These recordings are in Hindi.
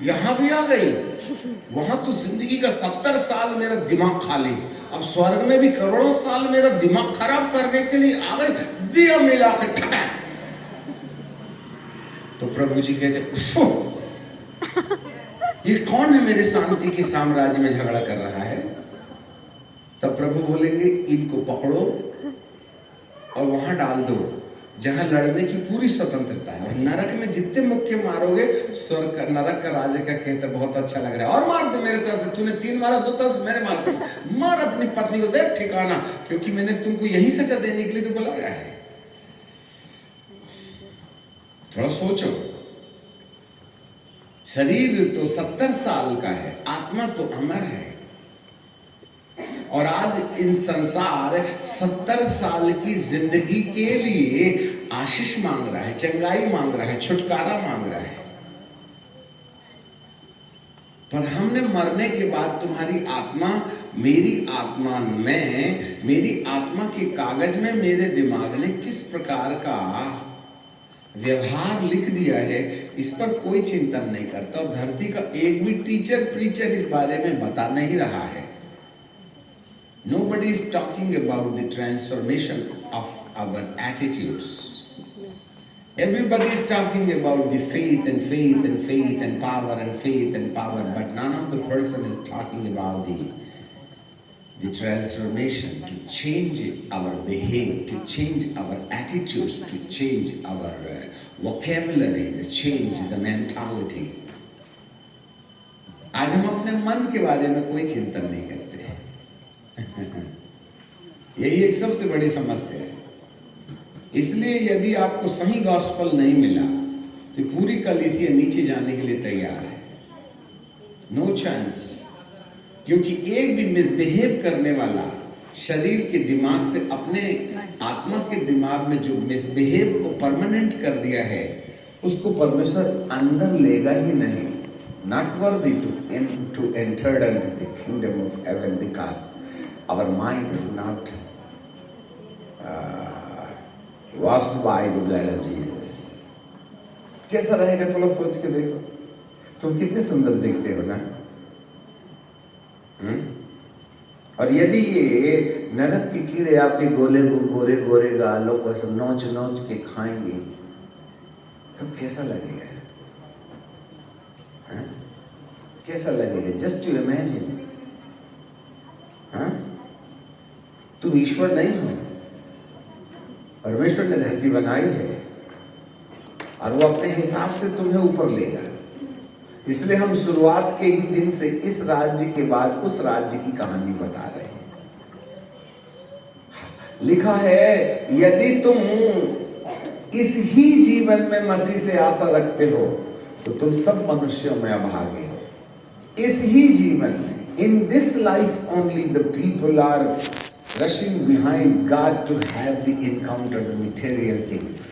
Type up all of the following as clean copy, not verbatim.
यहां भी आ गई, वहां तो जिंदगी का 70 साल मेरा दिमाग खा ले, अब स्वर्ग में भी करोड़ों साल मेरा दिमाग खराब करने के लिए आ गई, दिया मिला के ठका। तो प्रभु जी कहते उफ़ो, ये कौन है मेरे शांति के साम्राज्य में झगड़ा कर रहा है? तब प्रभु बोलेंगे इनको पकड़ो और वहां डाल दो जहां लड़ने की पूरी स्वतंत्रता है। और नरक में जितने मुक्के मारोगे, स्वर्ग का नरक का राजा क्या कहता है, बहुत अच्छा लग रहा है, और मार दे मेरे तरफ से, तूने 3 मारा, 2 तरफ से मेरे मार दे, मार अपनी पत्नी को दे ठिकाना, क्योंकि मैंने तुमको यही सजा देने के लिए तो बुलाया है। थोड़ा सोचो, शरीर तो 70 साल का है, आत्मा तो अमर है। और आज इन संसार 70 साल की जिंदगी के लिए आशीष मांग रहा है, चंगाई मांग रहा है, छुटकारा मांग रहा है। पर हमने मरने के बाद तुम्हारी आत्मा, मेरी आत्मा में, मेरी आत्मा के कागज में मेरे दिमाग ने किस प्रकार का व्यवहार लिख दिया है, इस पर कोई चिंतन नहीं करता। और धरती का एक भी टीचर प्रीचर इस बारे में बता नहीं रहा है। Nobody is talking about the transformation of our attitudes. Everybody is talking about the faith and faith and faith and power and faith and power, but none of the person is talking about the transformation, to change our behavior, to change our attitudes, to change our vocabulary, to change the mentality. आज हम अपने मन के बारे में कोई चिंतन नहीं करते। यही एक सबसे बड़ी समस्या है। इसलिए यदि आपको सही गॉस्पेल नहीं मिला तो पूरी कलीसिया नीचे जाने के लिए तैयार है। नो चांस, क्योंकि एक भी मिसबिहेव करने वाला शरीर के दिमाग से अपने आत्मा के दिमाग में जो मिसबिहेव को परमानेंट कर दिया है, उसको परमेश्वर अंदर लेगा ही नहीं। Not worthy to enter into the kingdom of heaven, because our mind is not washed by the blood of Jesus. कैसा रहेगा थोड़ा सोच के देखो। तुम कितने सुंदर दिखते हो ना। और यदि ये नरक के कीड़े आपके गोले गोरे गोरे गालों को ऐसे नोच नोच के खाएंगे तो कैसा लगेगा? कैसा लगेगा? Just to imagine. तुम ईश्वर नहीं हो, परमेश्वर ने धरती बनाई है और वो अपने हिसाब से तुम्हें ऊपर लेगा। इसलिए हम शुरुआत के ही दिन से इस राज्य के बाद उस राज्य की कहानी बता रहे हैं। लिखा है, यदि तुम इस ही जीवन में मसीह से आशा रखते हो तो तुम सब मनुष्यों में अभागे हो। इस ही जीवन में, in this life only, the people are rushing behind God to have the encounter the material things.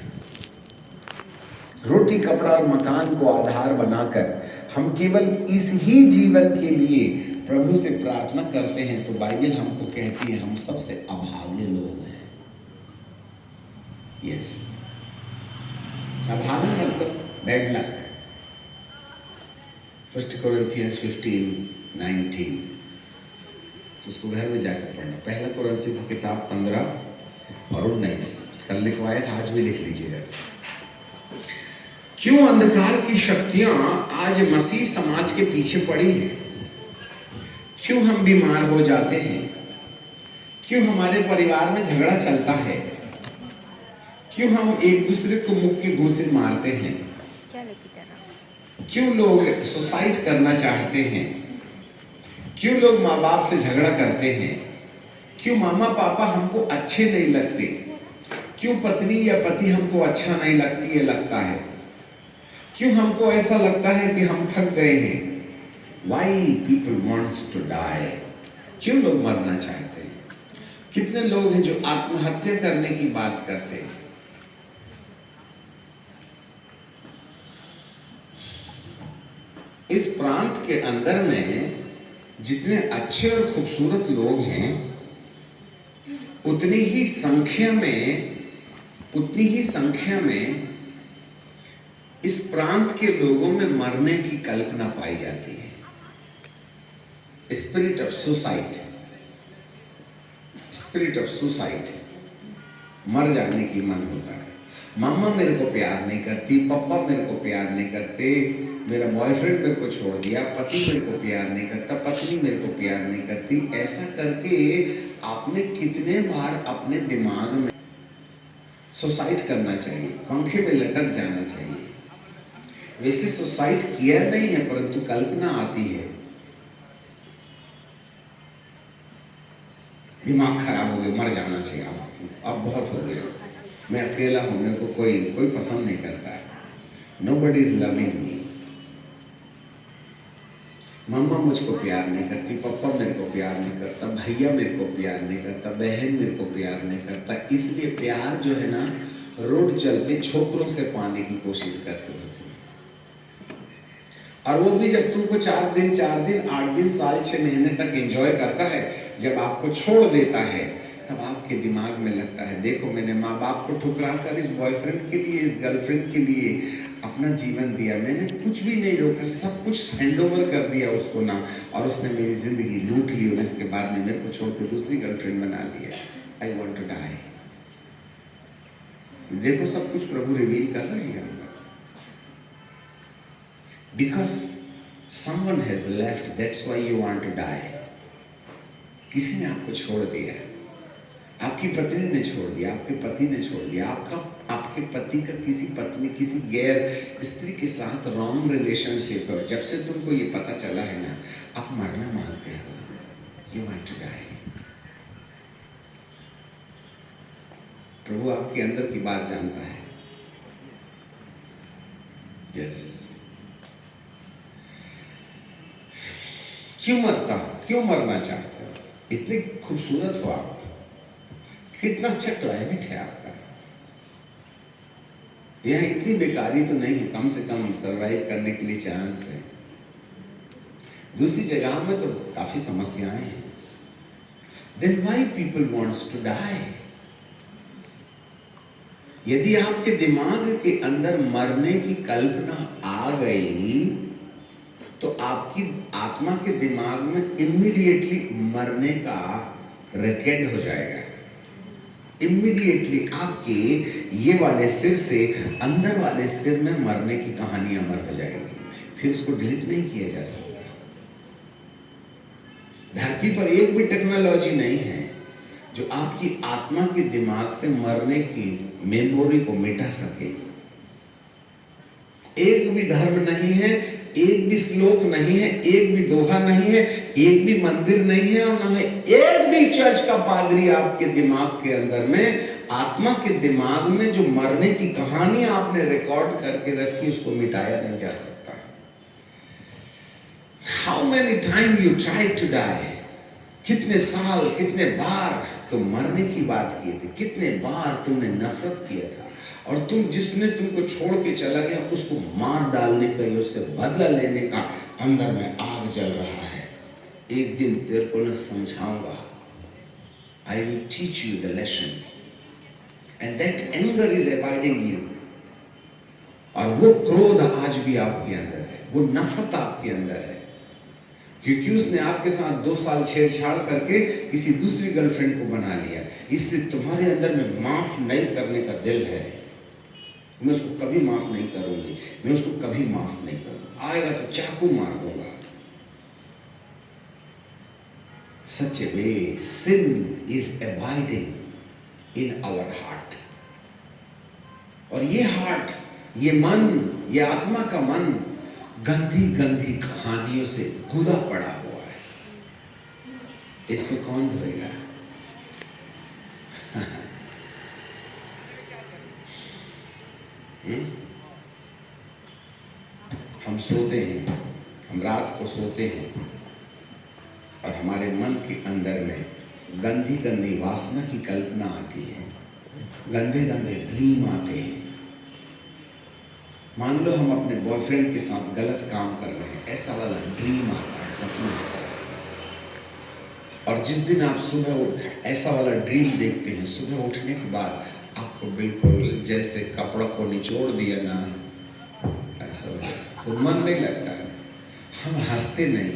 रोटी कपड़ा और मकान को आधार बनाकर हम केवल इस ही जीवन के लिए प्रभु से प्रार्थना करते हैं, तो बाइबल हमको कहती है हम सबसे अभागे लोग हैं। यस, अभागे मतलब बैड लक। 1 Corinthians 15:19, उसको घर में जाकर पढ़ना। 1 कुरिन्थियों की किताब 15 और 19 कल लिखवाया था, आज भी लिख लीजिएगा। क्यों अंधकार की शक्तियां आज मसीह समाज के पीछे पड़ी हैं? क्यों हम बीमार हो जाते हैं? क्यों हमारे परिवार में झगड़ा चलता है? क्यों हम एक दूसरे को मुक्के घूंसे मारते हैं? क्यों लोग सुसाइड करना चाहते हैं? क्यों लोग माँ बाप से झगड़ा करते हैं? क्यों मामा पापा हमको अच्छे नहीं लगते? क्यों पत्नी या पति हमको अच्छा नहीं लगती है लगता है? क्यों हमको ऐसा लगता है कि हम थक गए हैं? Why people wants to die? क्यों लोग मरना चाहते हैं? कितने लोग हैं जो आत्महत्या करने की बात करते हैं? इस प्रांत के अंदर में जितने अच्छे और खूबसूरत लोग हैं, उतनी ही संख्या में इस प्रांत के लोगों में मरने की कल्पना पाई जाती है। Spirit of suicide, spirit of suicide, मर जाने की मन होता है। मम्मा मेरे को प्यार नहीं करती, पापा मेरे को प्यार नहीं करते, मेरा बॉयफ्रेंड मेरे को छोड़ दिया, पति मेरे को प्यार नहीं करता, पत्नी मेरे को प्यार नहीं करती। ऐसा करके आपने कितने बार अपने दिमाग में सुसाइड करना चाहिए, पंखे में लटक जाना चाहिए। वैसे सुसाइड किया नहीं है, परंतु कल्पना आती है। दिमाग खराब हो गया, मर जाना चाहिए, अब बहुत हो गया, मैं अकेला हूं, मेरे को कोई पसंद नहीं करता है, नोबडी इज लविंग मी, मम्मा मुझको प्यार नहीं करती, पापा मेरे को प्यार नहीं करता, भैया मेरे को प्यार नहीं करता, बहन मेरे को प्यार नहीं करता। इसलिए प्यार जो है ना, रोड चल के छोकरों से पाने की कोशिश करते होते हैं। और वो भी जब तुमको 4 दिन 8 दिन साल 6 महीने तक एंजॉय करता है, जब आपको छोड़ देता है तब आपके दिमाग में लगता है, देखो मैंने माँ बाप को ठुकरा कर इस बॉयफ्रेंड के लिए, इस गर्लफ्रेंड के लिए अपना जीवन दिया, मैंने कुछ भी नहीं रोका, सब कुछ हैंड ओवर कर दिया उसको ना, और उसने मेरी जिंदगी लूट ली और इसके बाद में मेरे को छोड़ कर दूसरी गर्लफ्रेंड बना लिया। I want to die. देखो सब कुछ प्रभु रिवील कर रहे हैं, because someone has left, that's why you want to die. किसी ने आपको छोड़ दिया, आपकी पत्नी ने छोड़ दिया, आपके पति ने छोड़ दिया, आपके पति का किसी पत्नी, किसी गैर स्त्री के साथ रॉन्ग रिलेशनशिप है। जब से तुमको ये पता चला है ना, आप मरना मांगते हो, यू वांट टू डाई। प्रभु आपके अंदर की बात जानता है। यस, क्यों मरता हो, क्यों मरना चाहते हो? इतने खूबसूरत हो आप, कितना अच्छा क्लाइमेट है आपका, यहाँ इतनी बेकारी तो नहीं है, कम से कम सरवाइव करने के लिए चांस है। दूसरी जगह में तो काफी समस्याएं हैं। Then why people wants to die? यदि आपके दिमाग के अंदर मरने की कल्पना आ गई तो आपकी आत्मा के दिमाग में इमीडिएटली मरने का रिकॉर्ड हो जाएगा। इमीडिएटली आपके ये वाले सिर से अंदर वाले सिर में मरने की कहानी अमर हो जाएगी, फिर उसको डिलीट नहीं किया जा सकता। धरती पर एक भी टेक्नोलॉजी नहीं है जो आपकी आत्मा के दिमाग से मरने की मेमोरी को मिटा सके। एक भी धर्म नहीं है, एक भी श्लोक नहीं है, एक भी दोहा नहीं है, एक भी मंदिर नहीं है, और न है एक भी चर्च का पादरी आपके दिमाग के अंदर में, आत्मा के दिमाग में जो मरने की कहानी आपने रिकॉर्ड करके रखी, उसको मिटाया नहीं जा सकता। How many times you tried to die? कितने साल, कितने बार तुम मरने की बात किए थे, कितने बार तुमने नफरत किया था, और तुम जिसने तुमको छोड़ के चला गया उसको मार डालने का या उससे बदला लेने का अंदर में आग जल रहा है। एक दिन तेरे को मैं समझाऊंगा, I will teach you the lesson, and that anger is abiding you. और वो क्रोध आज भी आपके अंदर है, वो नफरत आपके अंदर है, क्योंकि उसने आपके साथ 2 साल छेड़छाड़ करके किसी दूसरी गर्लफ्रेंड को बना लिया, इसलिए तुम्हारे अंदर में माफ नहीं करने का दिल है। मैं उसको कभी माफ नहीं करूंगी, मैं उसको कभी माफ नहीं करूंगा, आएगा तो चाकू मार दूंगा। Such a way sin is abiding in our heart. और ये हार्ट, ये मन, ये आत्मा का मन गंदी गंदी कहानियों से गुदा पड़ा हुआ है। इसको कौन धोएगा? हम सोते हैं, हम रात को सोते हैं और हमारे मन के अंदर में गंदी गंदी वासना की कल्पना आती है, गंदे गंदे ड्रीम आते हैं। मान लो हम अपने बॉयफ्रेंड के साथ गलत काम कर रहे हैं, ऐसा वाला ड्रीम आता है, सपना आता है। और जिस दिन आप सुबह ऐसा वाला ड्रीम देखते हैं, सुबह उठने के बाद आपको बिल्कुल जैसे कपड़ों को निचोड़ दिया ना, समझो, तो मन नहीं लगता है, हम हंसते नहीं,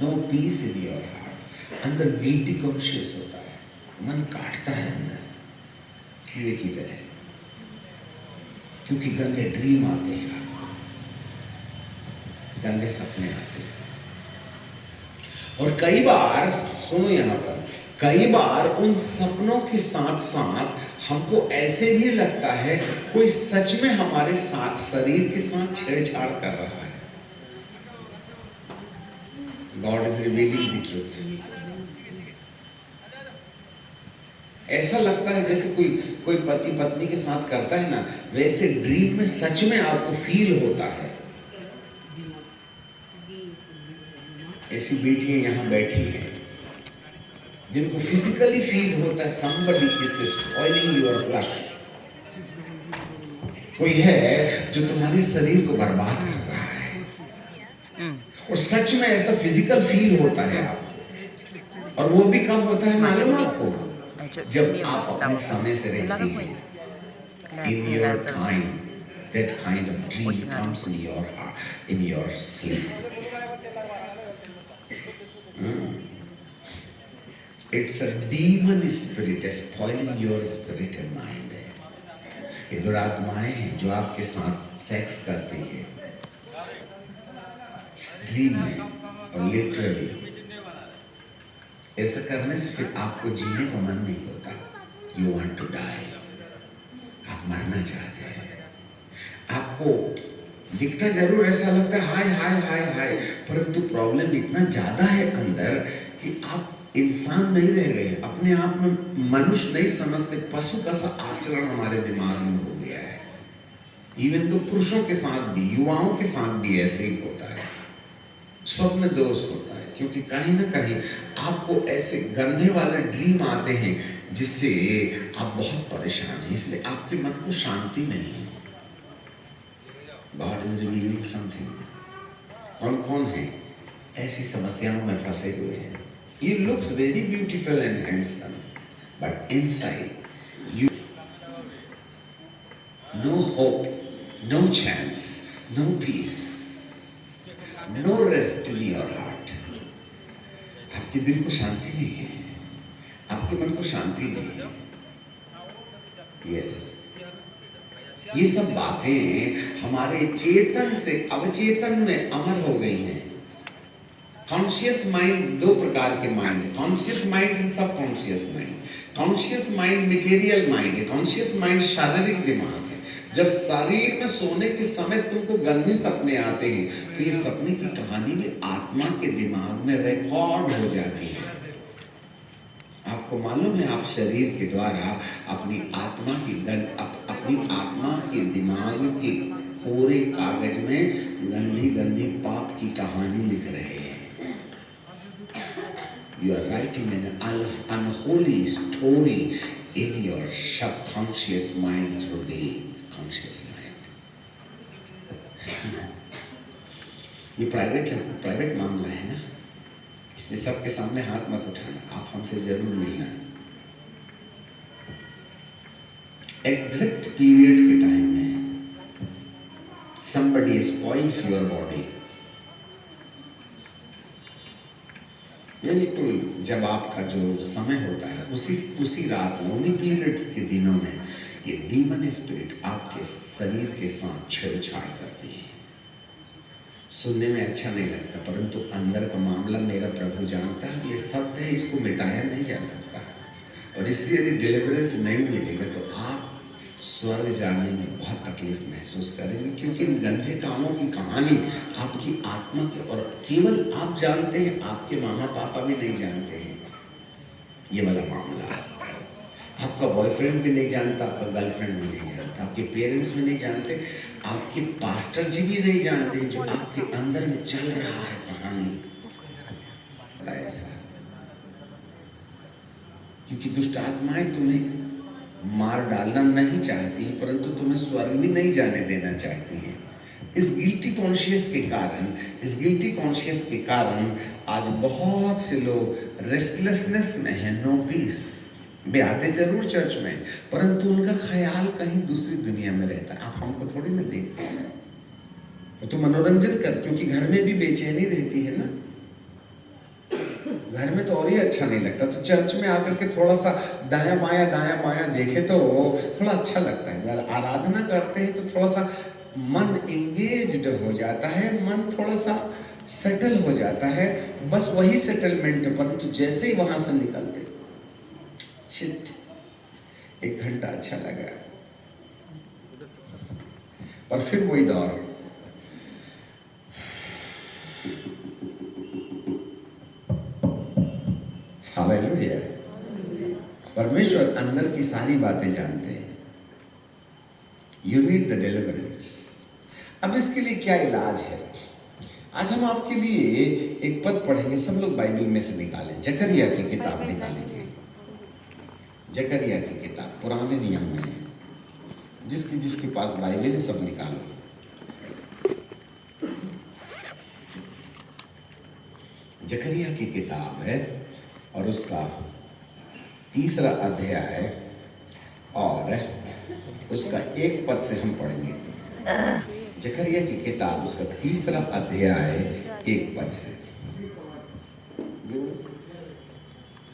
no peace in your heart, अंदर गिल्टी कॉन्शियस होता है, मन काटता है अंदर कीड़े की तरह, क्योंकि गंदे ड्रीम आते हैं, गंदे सपने आते हैं। और कई बार सुनो यहाँ पर, कई बार उन सपनों के साथ साथ हमको ऐसे भी लगता है कोई सच में हमारे साथ शरीर के साथ छेड़छाड़ कर रहा है। God is revealing the truth. ऐसा लगता है जैसे कोई पति पत्नी के साथ करता है ना, वैसे ड्रीम में सच में आपको फील होता है। ऐसी बेटियां यहाँ बैठी हैं जिनको फिजिकली फील होता है somebody is spoiling your flesh। कोई है जो तुम्हारे शरीर को बर्बाद कर रहा है, और सच में ऐसा फिजिकल फील होता है आपको। और वो भी कब होता है मालूम आपको? जब आप अपने समय से रहती हैं। In your time, that kind of dream comes in your heart, in your sleep. It's a demon spirit spoiling your spirit and mind. ये दुरात्माएं हैं जो आपके साथ सेक्स करती है ड्रीम में, और लिटरली ऐसा करने से फिर आपको जीने का मन नहीं होता। You want to die, आप मरना चाहते हैं। आपको दिखता जरूर ऐसा लगता है हाय हाय हाय हाय, परंतु प्रॉब्लम इतना ज्यादा है अंदर कि आप इंसान नहीं रह गए, अपने आप में मनुष्य नहीं समझते, पशु का सा आचरण हमारे दिमाग में हो गया है। इवन तो पुरुषों के साथ भी, युवाओं के साथ भी ऐसे ही होता है, स्वप्न दोष होता है, क्योंकि कहीं ना कहीं आपको ऐसे गंदे वाले ड्रीम आते हैं जिससे आप बहुत परेशान हैं, इसलिए आपके मन को शांति नहीं है। God is revealing something. कौन कौन है ऐसी समस्याओं में फंसे हुए हैं? He looks very beautiful and handsome, but inside you no hope, no chance, no peace, no rest in your heart. आपके दिल को शांति नहीं है, आपके मन को शांति नहीं है। Yes, ये सब बातें हमारे चेतन से अवचेतन में अमर हो गई हैं। कॉन्शियस माइंड दो प्रकार के माइंड है, कॉन्शियस माइंड एंड सब conscious mind. Conscious mind material mind है, कॉन्शियस माइंड शारीरिक दिमाग है। जब शरीर में सोने के समय तुमको गंदे सपने आते हैं तो ये सपने की कहानी भी आत्मा के दिमाग में रिकॉर्ड हो जाती है। आपको मालूम है आप शरीर के द्वारा अपनी आत्मा के दिमाग के कोरे कागज में गंदी गंदी पाप की कहानी लिख रहे हैं। You are writing an unholy story in your subconscious mind through the conscious mind. ये प्राइवेट मामला है ना, इसलिए सबके सामने हाथ मत उठाना, आप हमसे जरूर मिलना। एग्जैक्ट पीरियड के टाइम में somebody spoils your body। बिल्कुल जब आपका जो समय होता है उसी रात में, उन्हीं पीरियड्स के दिनों में ये डीमन स्पिरिट आपके शरीर के साथ छेड़छाड़ करती है। सुनने में अच्छा नहीं लगता, परंतु अंदर का मामला मेरा प्रभु जानता है। ये सत्य है, इसको मिटाया नहीं जा सकता। और इससे यदि डिलीवरेंस नहीं मिलेगा तो आप स्वर्ग जाने में बहुत तकलीफ महसूस करेंगे, क्योंकि इन गंदे कामों की कहानी आपकी आत्मा की, और केवल आप जानते हैं, आपके मामा पापा भी नहीं जानते हैं ये वाला मामला। आपका बॉयफ्रेंड भी नहीं जानता, आपका गर्लफ्रेंड भी नहीं जानता, आपके पेरेंट्स भी नहीं जानते, आपके पास्टर जी भी नहीं जानते हैं जो आपके अंदर में चल रहा है कहानी ऐसा। क्योंकि दुष्ट आत्माएं तुम्हें मार डालना नहीं चाहती हैं, परंतु तुम्हें स्वर्ग भी नहीं जाने देना चाहती हैं। इस गिल्टी कॉन्शियस के कारण आज बहुत से लोग रेस्टलेसनेस में है, नो पीस। वे आते जरूर चर्च में, परंतु उनका ख्याल कहीं दूसरी दुनिया में रहता है। आप हमको थोड़ी ना देखते हैं, तो मनोरंजन कर, क्योंकि घर में भी बेचैनी रहती है ना, घर में तो और ही अच्छा नहीं लगता। तो चर्च में आकर के थोड़ा सा दायां बायां देखे तो थोड़ा अच्छा लगता है। आराधना करते हैं तो थोड़ा सा मन एंगेज्ड हो जाता है, मन थोड़ा सा सेटल हो जाता है, बस वही सेटलमेंट। परंतु जैसे ही वहां से निकलते, शिट, 1 घंटा अच्छा लगा, पर फिर वही दौर। हालेलुया। परमेश्वर अंदर की सारी बातें जानते हैं। You need the deliverance. अब इसके लिए क्या इलाज है? आज हम आपके लिए एक पद पढ़ेंगे। सब लोग बाइबल में से निकालें, जकरिया की किताब निकालेंगे। जकरिया की किताब पुराने नियम में है। जिसके जिसके पास बाइबल है सब निकालो। जकरिया की किताब है और उसका 3रा अध्याय और उसका 1 पद से हम पढ़ेंगे। जकरिया की किताब उसका 3रा अध्याय 1 पद से।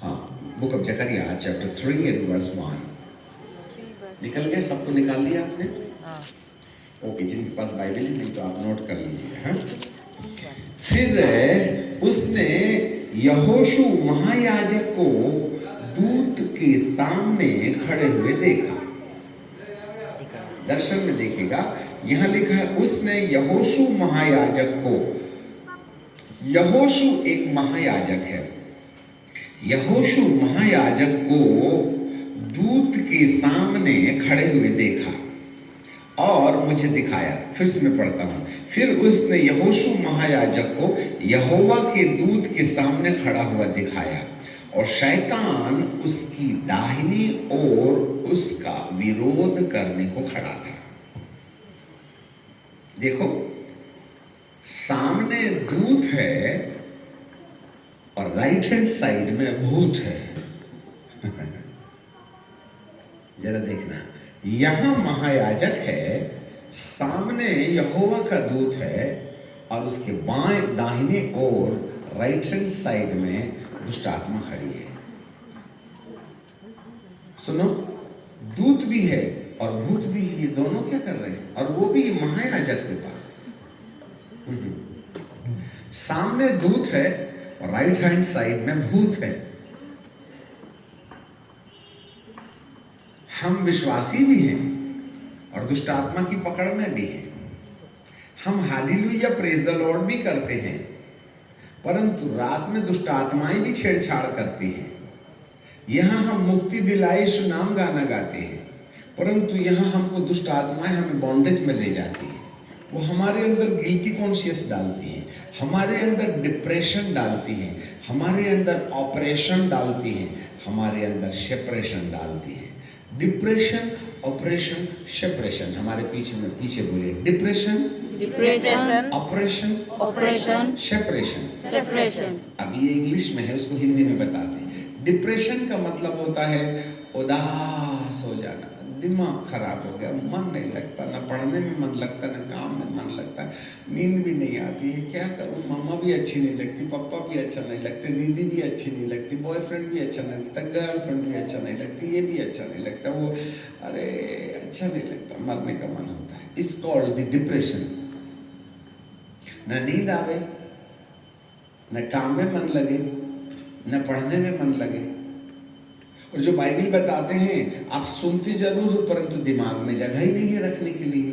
हाँ, book of Zechariah chapter 3 and verse 1। निकल गया? सबको निकाल लिया आपने? ओके, जिनके पास बाइबल है नहीं तो आप नोट कर लीजिए। हाँ, फिर उसने यहोशू महायाजक को दूत के सामने खड़े हुए देखा। दर्शन में देखिएगा, यहां लिखा है उसने यहोशू महायाजक को। यहोशू एक महायाजक है। यहोशू महायाजक को दूत के सामने खड़े हुए देखा और मुझे दिखाया। फिर से मैं पढ़ता हूं। फिर उसने यहोशू महायाजक को यहोवा के दूत के सामने खड़ा हुआ दिखाया और शैतान उसकी दाहिनी ओर उसका विरोध करने को खड़ा था। देखो, सामने दूत है और राइट हैंड साइड में भूत है। जरा देखना, यहां महायाजक है, सामने यहोवा का दूत है और उसके बाएं दाहिने ओर राइट हैंड साइड में दुष्ट आत्मा खड़ी है। सुनो, दूत भी है और भूत भी, ये दोनों क्या कर रहे हैं? और वो भी महायाजक के पास। सामने दूत है और राइट हैंड साइड में भूत है। हम विश्वासी भी हैं और दुष्ट आत्मा की पकड़ में भी हैं। हम हालेलुया प्रेज द लॉर्ड भी करते हैं, परंतु रात में दुष्ट आत्माएं भी छेड़छाड़ करती हैं। यहां हम मुक्ति दिलाए यीशु नाम गाना गाते हैं, परंतु यहां हमको दुष्ट आत्माएं हमें बॉन्डेज में ले जाती हैं। वो हमारे अंदर गिल्टी कॉन्शियस डालती हैं, हमारे अंदर डिप्रेशन डालती हैं, हमारे अंदर ऑपरेशन डालती हैं, हमारे अंदर सेपरेशन डालती हैं। Depression, operation, separation. हमारे पीछे बोलिए, depression, depression, operation, operation, separation, separation. अब ये इंग्लिश में है, उसको हिंदी में बताते हैं। डिप्रेशन का मतलब होता है उदास हो जाना, दिमाग खराब हो गया, मन नहीं लगता, ना पढ़ने में मन लगता, ना काम में मन लगता, नींद भी नहीं आती है। क्या करूं, मम्मा भी अच्छी नहीं लगती, पापा भी अच्छा नहीं लगते, दीदी भी अच्छी नहीं लगती, बॉयफ्रेंड भी अच्छा नहीं लगता, गर्लफ्रेंड भी अच्छा नहीं लगती, ये भी अच्छा नहीं लगता, वो अरे अच्छा नहीं लगता, मरने का मन होता है। It's called the depression. न नींद आवे, न काम में मन लगे, न पढ़ने में मन लगे। और जो बाइबल बताते हैं आप सुनते जरूर हो, परंतु दिमाग में जगह ही नहीं है रखने के लिए।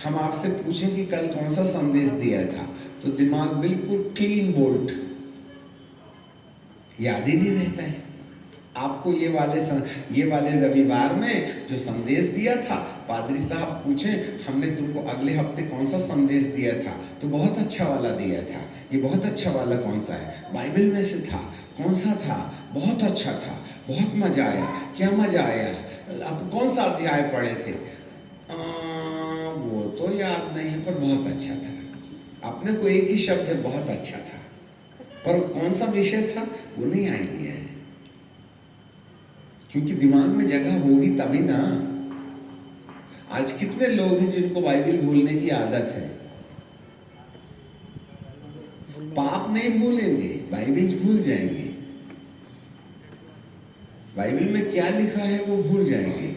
हम आपसे पूछें कि कल कौन सा संदेश दिया था, तो दिमाग बिल्कुल क्लीन बोल्ट, याद ही नहीं रहता है। आपको ये वाले रविवार में जो संदेश दिया था, पादरी साहब पूछें हमने तुमको अगले हफ्ते कौन सा संदेश दिया था, तो बहुत अच्छा वाला दिया था। ये बहुत अच्छा वाला कौन सा है? बाइबल में से था। कौन सा था? बहुत अच्छा था, बहुत मजा आया। क्या मजा आया? आप कौन सा अध्याय पढ़े थे? वो तो याद नहीं है, पर बहुत अच्छा था। अपने को एक ही शब्द है, बहुत अच्छा था, पर कौन सा विषय था वो नहीं आइडिया है। क्योंकि दिमाग में जगह होगी तभी ना। आज कितने लोग हैं जिनको बाइबल भूलने की आदत है? पाप नहीं भूलेंगे, बाइबल भूल जाएंगे। बाइबल में क्या लिखा है वो भूल जाएंगे।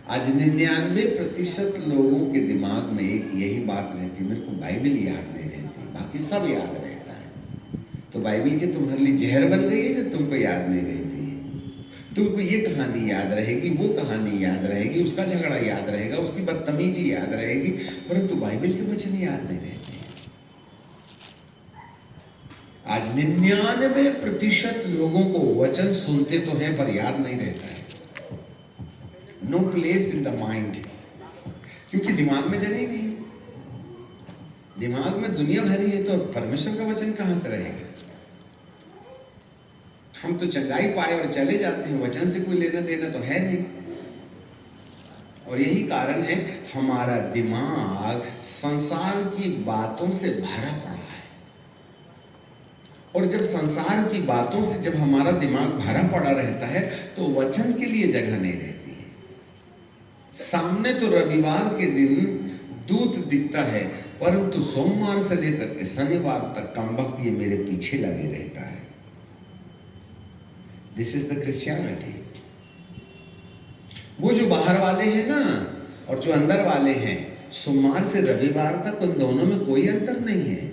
आज 99% लोगों के दिमाग में एक यही बात रहती, मेरे को बाइबल याद नहीं रहती, बाकी सब याद रहता है। तो बाइबल के तुम्हारे लिए जहर बन गई है जो तुमको याद नहीं रहती है। तुमको ये कहानी याद रहेगी, वो कहानी याद रहेगी, उसका झगड़ा याद रहेगा, उसकी बदतमीजी याद रहेगी, परंतु बाइबल के वचन याद नहीं रहते। आज 99% लोगों को वचन सुनते तो हैं पर याद नहीं रहता है। No place in the mind, क्योंकि दिमाग में जगह ही नहीं है। दिमाग में दुनिया भरी है तो परमेश्वर का वचन कहां से रहेगा? हम तो चंगाई पाए और चले जाते हैं, वचन से कोई लेना देना तो है नहीं। और यही कारण है हमारा दिमाग संसार की बातों से भरा पड़ा है। और जब संसार की बातों से जब हमारा दिमाग भरा पड़ा रहता है तो वचन के लिए जगह नहीं रहती है। सामने तो रविवार के दिन दूत दिखता है, परंतु सोमवार से लेकर के शनिवार तक कमबख्त ये मेरे पीछे लगे रहता है। This is the Christianity. वो जो बाहर वाले हैं ना और जो अंदर वाले हैं, सोमवार से रविवार तक उन दोनों में कोई अंतर नहीं है।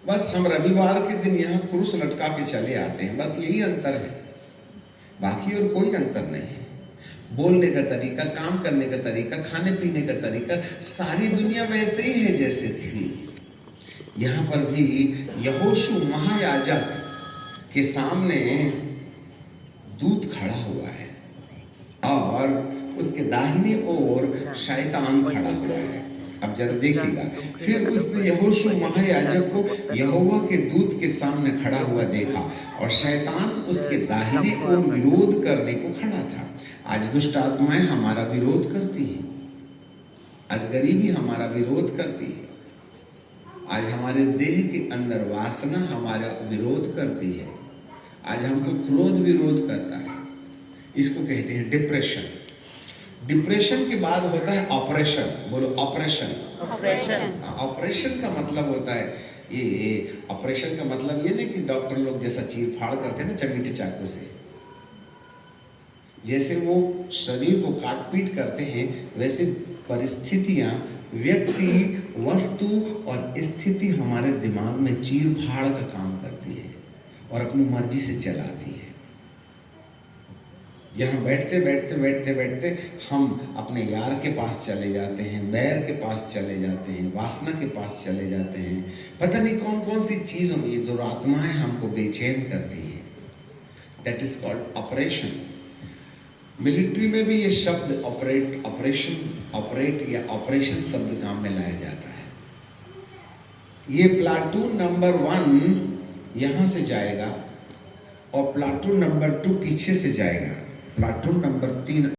बस हम रविवार के दिन यहाँ क्रूस लटका के चले आते हैं, बस यही अंतर है, बाकी और कोई अंतर नहीं है। बोलने का तरीका, काम करने का तरीका, खाने पीने का तरीका, सारी दुनिया वैसे ही है जैसे थी। यहाँ पर भी यहोशू महायाजक के सामने दूत खड़ा हुआ है और उसके दाहिने ओर शैतान खड़ा हुआ है। अब जरा देखिएगा, फिर उसने यहोशू महायाजक को यहोवा के दूत के सामने खड़ा हुआ देखा और शैतान उसके दाहिने ओर विरोध करने को खड़ा था। आज दुष्ट आत्माएं हमारा विरोध करती है, आज गरीबी हमारा विरोध करती है, आज हमारे देह के अंदर वासना हमारा विरोध करती है, आज हमको क्रोध विरोध करता है। इसको कहते हैं डिप्रेशन। डिप्रेशन के बाद होता है ऑपरेशन। बोलो ऑपरेशन। ऑपरेशन। ऑपरेशन का मतलब होता है ये ऑपरेशन का मतलब ये नहीं कि डॉक्टर लोग जैसा चीर फाड़ करते हैं ना चमीटे चाकू से, जैसे वो शरीर को काट पीट करते हैं, वैसे परिस्थितियां, व्यक्ति, वस्तु और स्थिति हमारे दिमाग में चीर फाड़ का काम करती है और अपनी मर्जी से चलाती है। यहाँ बैठते बैठते हम अपने यार के पास चले जाते हैं, बैर के पास चले जाते हैं, वासना के पास चले जाते हैं, पता नहीं कौन कौन सी चीज़ों में ये दुरात्माएं हमको बेचैन करती हैं। That is called operation. Military में भी ये शब्द ऑपरेट या ऑपरेशन शब्द काम में लाया जाता है। ये प्लाटून नंबर 1 यहाँ से जाएगा और प्लाटून नंबर 2 पीछे से जाएगा, प्लाटून नंबर 3